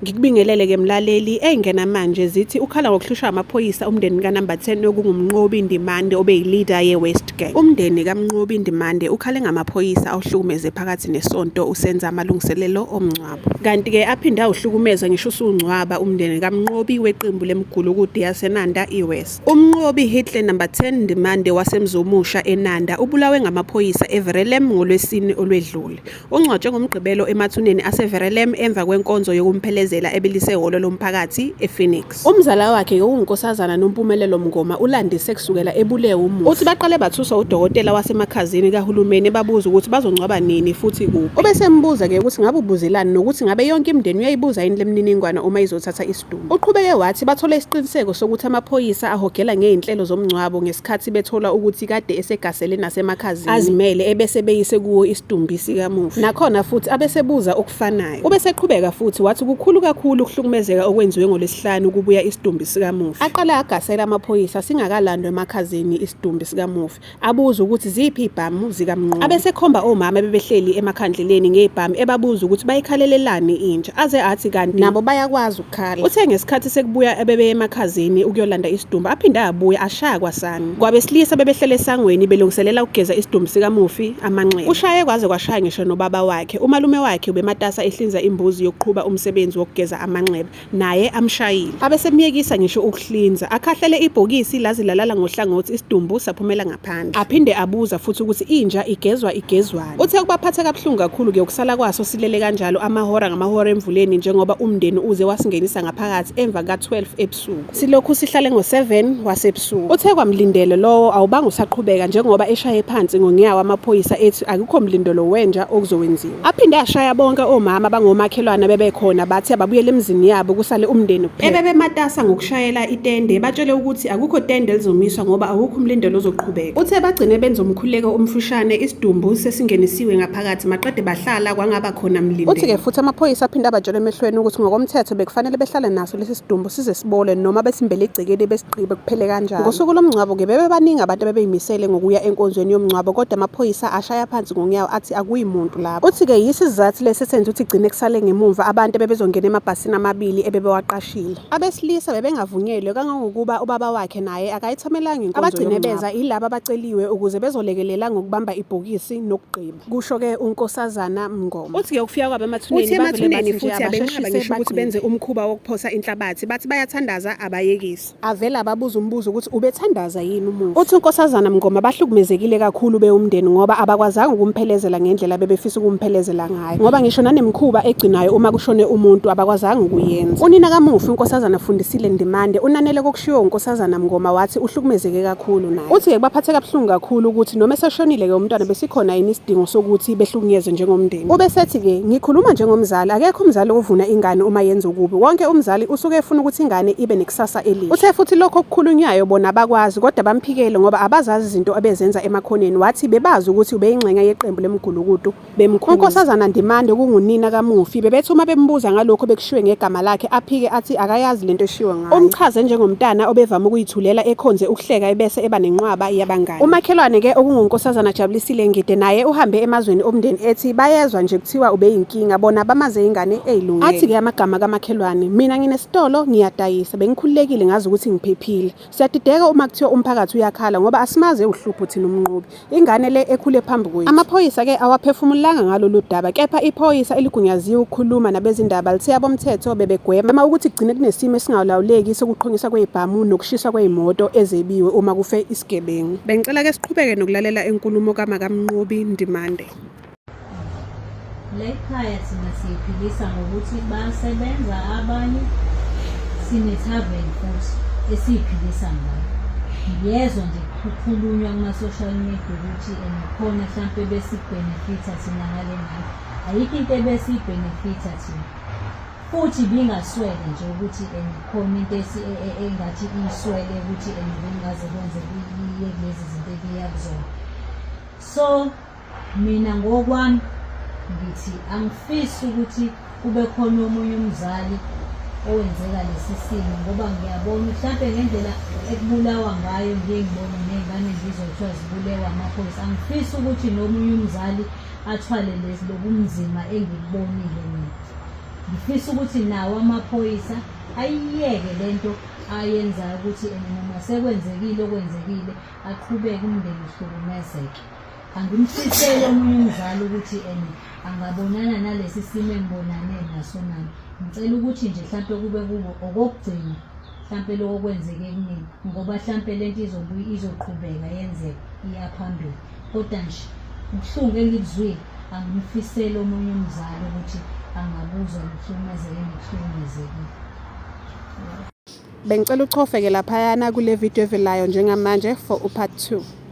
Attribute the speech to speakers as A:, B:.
A: Ngikubingelele ke mlaleli engena manje zithi ukhala ngokuhlushwa amaphoyisa umndeni kaNumber 10 okungumnqobi Ndimande obeyileader yeWest Gang. Umndeni kaMnqobi Ndimande ukhale ngamaphoyisa awuhlukumeze phakathi nesonto usenza amalungiselelo omngcwabo. Kanti ke aphinda awuhlukumeza ngisho usungcwaba umndeni kaMnqobi weqembu lemgulukudu yaseNanda iWest. Umnqobi Hitler Number 10 Ndimande wasemzumusha eNanda ubulawe ngamaphoyisa eVerulam ngoLwesine olwedlule. Ungcwatshwe ngomgqibelo emathuneni aseVerulam emva kwenkonzo yokumphelezela ebelisehholo lomphakathi ePhoenix. Umzala wakhe ungunkosazana noMpumelelo Mngoma ulandise kusukela ebulewe umufi. Uthi baqale bathuswa udokotela wasemakhazini kahulumeni babuza ukuthi bazongcwaba nini futhi kuphi. Obesembuza ke ukuthi ngabe ubuzelani nokuthi ngabe yonke imindeni uyayibuza yini lemniningwana uma izothatha isidumbu. Uqhubeke wathi bathola isiqiniseko sokuthi amaphoyisa ahogela ngeinhlelo zomngcwabo ngesikhathi bethola ukuthi kade esegasele nasemakhazini azimele ebese beyise kuwo isidumbu sikamufi. Nakhona futhi abesebuza okufanayo. Ubeseqhubeka futhi wathi kukhulu kakhulu ukuhlukumezeka okwenziwe ngoLwesihlanu kubuya isidumbu sikamufi. Aqala agasela amaphoyisa singakalandwa emakhazini isidumbu sikamufi. Abuza ukuthi ziphi ibhamu zikaMnqobi. Abesekhomba omama bebehleli emakhandleleni ngebhamu ebabuza ukuthi bayikhalelelani intsha. Aze athi kanti nabo bayakwazi ukukhala. Uthe ngesikhathi sekubuya ebebe emakhazini ukuyolanda isidumbu aphinda abuya ashaya kwasani. Kwabesilisa bebehlele esangweni belungiselela ukugeza isidumbu sikamufi amanxeba. Ushaye kwaze kwashaya ngisho nobaba wakhe. Umalume wakhe ubematasa ehlinza imbuzi yokuqhuba umsebenzi wokugeza amanxeba naye amshayile. Abesemiyekisa ngisho ukuhlinza akhahlele ibhokisi lazi lalala ngohlangothi isidumbu saphumela ngaphandle. Aphinde abuza futhi ukuthi inja igezwani. Uthe kubaphatha kabuhlungu kakhulu ke ukusala kwaso silele kanjalo amahora ngamahora emvuleni njengoba umndeni uze wasingenisa ngaphakathi emva ka12 ebusuku. Silokhu sihlale ngo7 wasebusuku. Uthe kwamlindele lowo awubanga usaqhubeka njengoba eshaye phansi ngonyawo amaphoyisa ethi akukho mlindelo wenja okuzowenziwa. Aphinde ashaya bonke omama bangomakhelwane bebekhona bathi ababuyele emzini yabo kusale umndeni kuphela. Ebebe matasa ngokushayela itende batshele ukuthi akukho tende lizomiswa ngoba awukho umlindelo ozoqhubeka. Uthe bagcine benza umkhuleko omfushane isidumbu sesingenisiwe ngaphakathi maqede bahlala kwangaba khona mlindelo. Uthi ke futhi amaphoyisa aphinda abatshele emehlweni ukuthi ngokomthetho bekufanele behlale naso lesi sidumbu size sibole noma besimbele igcekeli besiqibe kuphele kanjalo. Ngosuku lomngcwabo ke bebebaningi abantu bebeyimisele ngokuya enkonzweni yomngcwabo kodwa amaphoyisa ashaya phansi ngonyawo athi akuyimuntu lapho. Uthi ke yisizathu lesenze ukuthi igcine kusale ngemuva abantu bebezongena emabhasini amabili ebebewaqashile. Abesilisa bebengavunyelwe kangangokuba ubaba wakhe naye akayithamelanga inkonzo. Abagcine beza ilabo abaceliwe ukuze bezolekelela ngokubamba ibhokisi nokugqiba. Kusho ke unkosazana Mngoma. Uthi ke ukufika kwabo emathuneni futhi abenqaba ngisho ukuthi benze umkhuba wokuphosa inhlabathi bathi bayathandaza abayekisi. Avela ababuza umbuzo ukuthi ubethandaza yini umufi. Uthi unkosazana Mngoma bahlukumezekile kakhulu beumndeni ngoba abakwazanga ukumphelezela ngendlela bebefisa ukumphelezela ngayo. Ngoba ngisho nanemkhuba egcinayo uma kushone umuntu abakwazanga ukuyenza. Unina kamufi unkosazana Fundisile Ndimande unanele kokushiwo unkosazana Mngoma wathi uhlukumezeke kakhulu naye. Uthi ke baphathe kabuhlungu kakhulu ukuthi noma eseshonile ke umntwana besikhona yini isidingo sokuthi behlukunyezwe njengomndeni. Ubesethi ke ngikhuluma njengomzali akekho umzali ovuna ingane uma yenza ukubi. Wonke umzali usuke efuna ukuthi ingane ibe nekusasa elihle. Uthe futhi lokho okukhulunywayo bona abakwazi kodwa bamphikele ngoba abazazi izinto abezenza emakhoneni wathi bebazi ukuthi ubeyingxenye yeqembu lemgulukudu bemkhulu. Unkosazana Ndimande kungunina kamufi bebethuma bembuza ngalokho bekushiwe ngegama lakhe aphike athi akayazi lento eshiwe ngayo. Umchaze njengomntana obevama ukuyithulela ekhonze ukuhleka ebese eba nenqwaba yabangani. Umakhelwane ke okungunkosazana Jabulisile Ngide naye uhambe emazweni omndeni ethi bayezwa nje kuthiwa ubeyinkinga bona bamaze ingane ezilungile. Athi ke amagama kamakhelwane mina nginesitolo ngiyadayisa bengikhululekile ngazi ukuthi ngiphephile. Siyadideka uma kuthiwa umphakathi uyakhala ngoba asimaze uhlupho thina umnqobi. Ingane le ekhule phambi kwethu. Amaphoyisa ke awaphefumulanga ngalolu daba kepha iphoyisa eligunyaziwe ukukhuluma nabezindaba lithe abomthetho bebegwema ukuthi kugcine kunesimo esingalawuleki sokuqhonyiswa kwezibhamu nokushiswa kwezimoto ezebiwe uma kufe isigebengu. Bengicela ke siqhubeke nokulalela enkulumo kaMnqobi Ndimande.
B: Lekhaya thina siyiphilisa ngokuthi basebenza abanye sine-tavern futhi esiyiphilisa ngayo. Ngiyezwa nje kukhulunywa kuma-social media ukuthi khona mhlampe besibhenefitha thina ngale mali. Ayikho into ebesiyibhenefitha thina. Futhi bingaswele nje ukuthi khona into engathi iswele ukuthi bengaze kwenze lezi zinto ebiyakuzona. So mina ngokwami ngithi angifisi ukuthi kube khona omunye umzali owenzeka lesi simo ngoba ngiyabona mhlampe ngendlela ekubulawa ngayo ngiyibona nezingane ngizothiwa zibulewa amaphoyisa. Angifisi ukuthi nomunye umzali athwale lesi lobunzima engibonile mina. ngifisa ukuthi nawo amaphoyisa ayiyeke lento ayenzayo ukuthi noma sekwenzekile okwenzekile aqhubeke umndeni uhlukumezeke. Angimfiseli omunye umzali ukuthi angabonana nalesi simo engibonane naso nami. Ngicela ukuthi nje mhlampe kube kubo okokugcina mhlampe lokho kwenzeke kunini ngoba mhlampe lento izoqhubeka yenzeke iyaphambili. Kodwa nje ubuhlungu engibuzwile angimfiseli omunye umzali ukuthi angabuzwa nokuhlukumezekile.
A: Bengicela uchofeke laphayana kule video evelayo njengamanje for part 2.